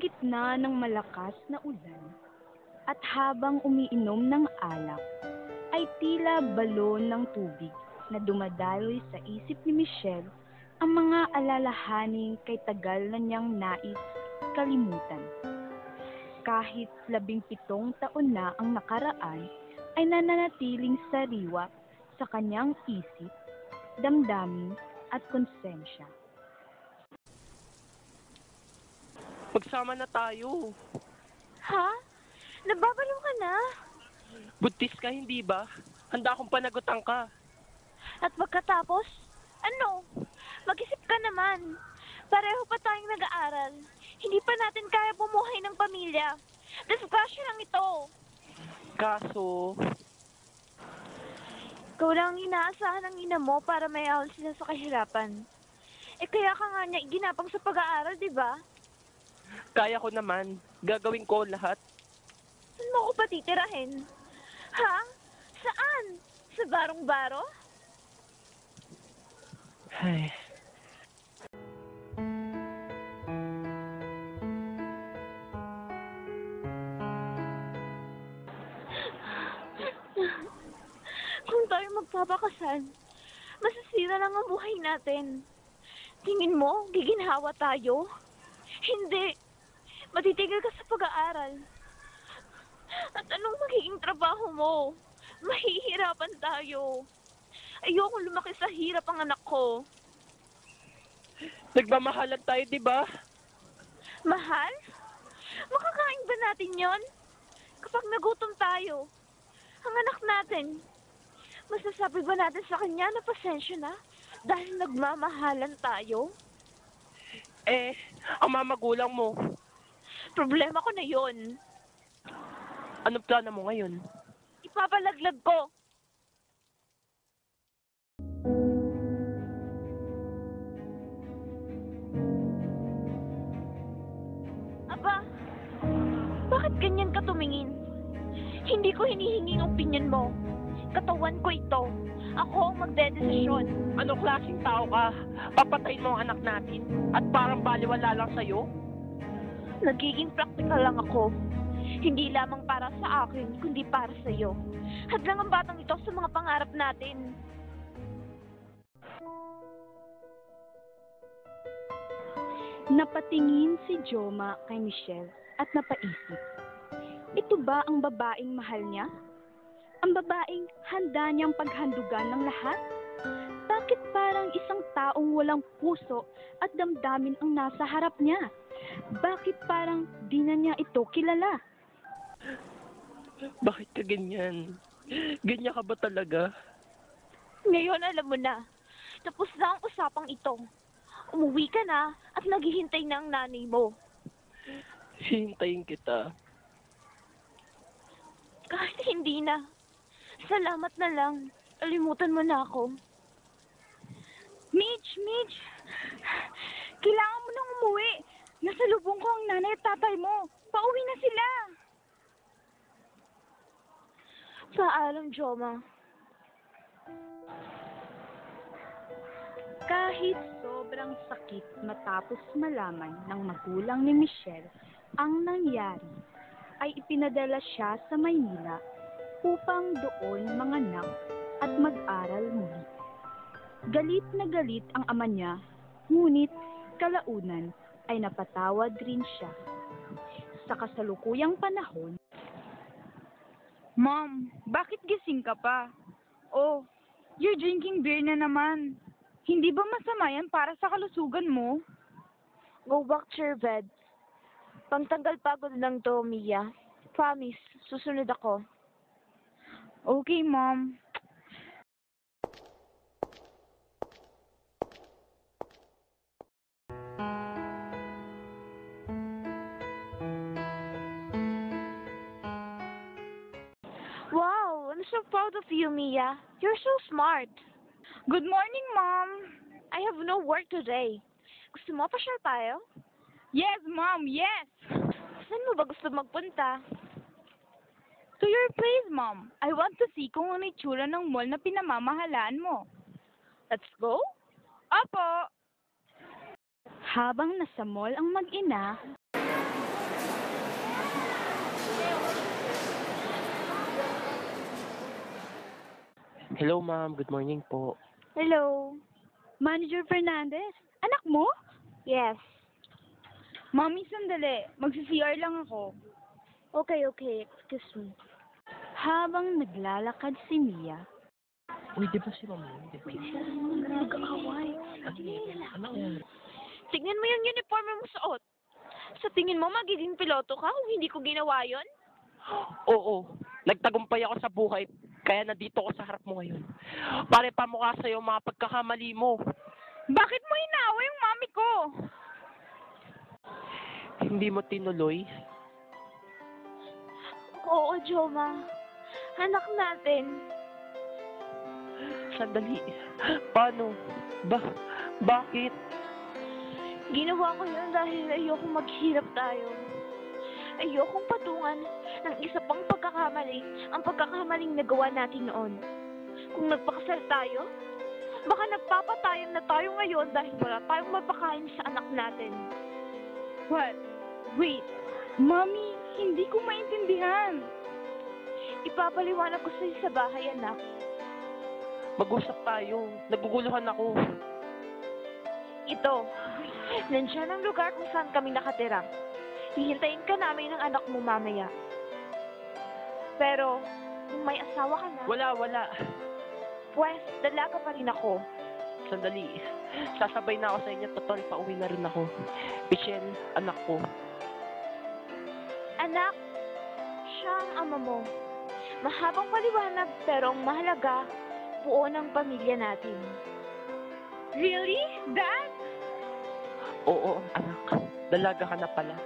gitna ng malakas na ulan at habang umiinom ng alak, ay tila balon ng tubig na dumadaloy sa isip ni Michelle ang mga alalahaning kay tagal na niyang nais kalimutan. Kahit 17 taon na ang nakaraan, ay nananatiling sariwa sa kanyang isip, damdamin at konsensya. Magsama na tayo. Ha? Nababaliw ka na? Buntis ka, hindi ba? Handa akong panagutan ka. At pagkatapos, ano? Mag-isip ka naman. Pareho pa tayong nag-aaral. Hindi pa natin kaya bumuhay ng pamilya. Discussion lang ito. Kaso, Ikaw lang ang inaasahan ng ina mo para mayahon sila sa kahirapan. Kaya ka nga niya ginapang sa pag-aaral, di ba? kaya ko naman. Gagawin ko lahat. Saan mo ko pa titirahin? Ha? Saan? Sa barong-baro? Ay. Kung tayo magpapakasal, masisira lang ang buhay natin. Tingin mo, giginhawa tayo? Hindi. Matitigil ka sa pag-aaral. At anong magiging trabaho mo? Mahihirapan tayo. Ayoko lumaki sa hirap ang anak ko. Nagmamahalan tayo, di ba? Mahal? Makakain ba natin yon? Kapag nagutom tayo, ang anak natin, masasabi ba natin sa kanya na pasensya na dahil nagmamahalan tayo? Ang mga magulang mo. Problema ko na yon. Anong plano mo ngayon? Ipapalaglag ko. Aba, bakit ganyan ka tumingin? Hindi ko hinihingi ang opinion mo. Katawan ko ito. Ako ang magdedesisyon. Anong klaseng tao ka? Papatayin mo ang anak natin at parang baliwala lang sa'yo? Nagiging practical lang ako. Hindi lamang para sa akin, kundi para sa iyo. Hadlang ang batang ito sa mga pangarap natin. Napatingin si Joma kay Michelle at napaisip. Ito ba ang babaeng mahal niya? Ang babaeng handa niyang paghandugan ng lahat? Bakit parang isang taong walang puso at damdamin ang nasa harap niya? Bakit parang di na niya ito kilala? Bakit ka ganyan? Ganyan ka ba talaga? Ngayon alam mo na. Tapos na ang usapang ito. Umuwi ka na at naghihintay na ang nanay mo. Hintayin kita. Kahit hindi na. Salamat na lang. Alimutan mo na ako. Mitch! Kailangan mo nang umuwi. Nasalubong ko ang nanay at tatay mo. Pauwi na sila. Paalam, Joma. Kahit sobrang sakit matapos malaman ng magulang ni Michelle ang nangyari, ay ipinadala siya sa Maynila upang doon manganak at mag-aral muli. Galit na galit ang ama niya, ngunit kalaunan ay napatawad rin siya. Sa kasalukuyang panahon, Mom, bakit gising ka pa? Oh, you're drinking beer na naman. Hindi ba masama yan para sa kalusugan mo? Go back to your bed. Pangtanggal pagod lang to, Mia. Promise, susunod ako. Okay, Mom. Wow, I'm so proud of you, Mia. You're so smart. Good morning, Mom. I have no work today. Gusto mo pasyal tayo? Yes, Mom, yes. Saan mo ba gusto magpunta? To your place, Mom. I want to see kung ano itsura ng mall na pinamamahalaan mo. Let's go? Opo. habang nasa mall ang mag-ina, Hello, ma'am. Good morning po. Hello. Manager Fernandez, anak mo? Yes. Mommy, sandali. Magsi-CR lang ako. Okay. Excuse me. Habang naglalakad si Mia, Uy, di ba si ma'am yun? Di ba? Nag-aaway. Ano yan? Tingnan mo yung uniform mo suot. Sa tingin mo, magiging piloto ka kung hindi ko ginawa yon? Oo. Nagtagumpay ako sa buhay. Kaya nandito ako sa harap mo ngayon. Para ipamukha sa'yo ang mga pagkakamali mo. Bakit mo hinawa yung mami ko? Hindi mo tinuloy. Oo, Joma. Anak natin. Sandali. Paano? Bakit? Ginawa ko yun dahil ayokong maghirap tayo. Ayokong patungan ng isa pang pagkakamali ang pagkakamaling nagawa natin noon. Kung nagpakasal tayo, baka nagpapatayan na tayo ngayon dahil wala tayong mapakain sa anak natin. What? Wait. Mommy, hindi ko maintindihan. Ipapaliwanag ko sa'yo sa bahay, anak. Mag-usap tayo. Naguguluhan ako. Ito, nandiyan ang lugar kung saan kami nakatira. Hihintayin ka namin ng anak mo mamaya. Pero, kung may asawa ka na, Wala. pues, dalaga pa rin ako. Sandali. Sasabay na ako sa inyo. Total, pauwi na rin ako. Michelle, anak ko. Anak, siya ang ama mo. Mahabang paliwanag pero ang mahalaga, buo ng pamilya natin. Really? Dad? Oo, anak. Dalaga ka na pala.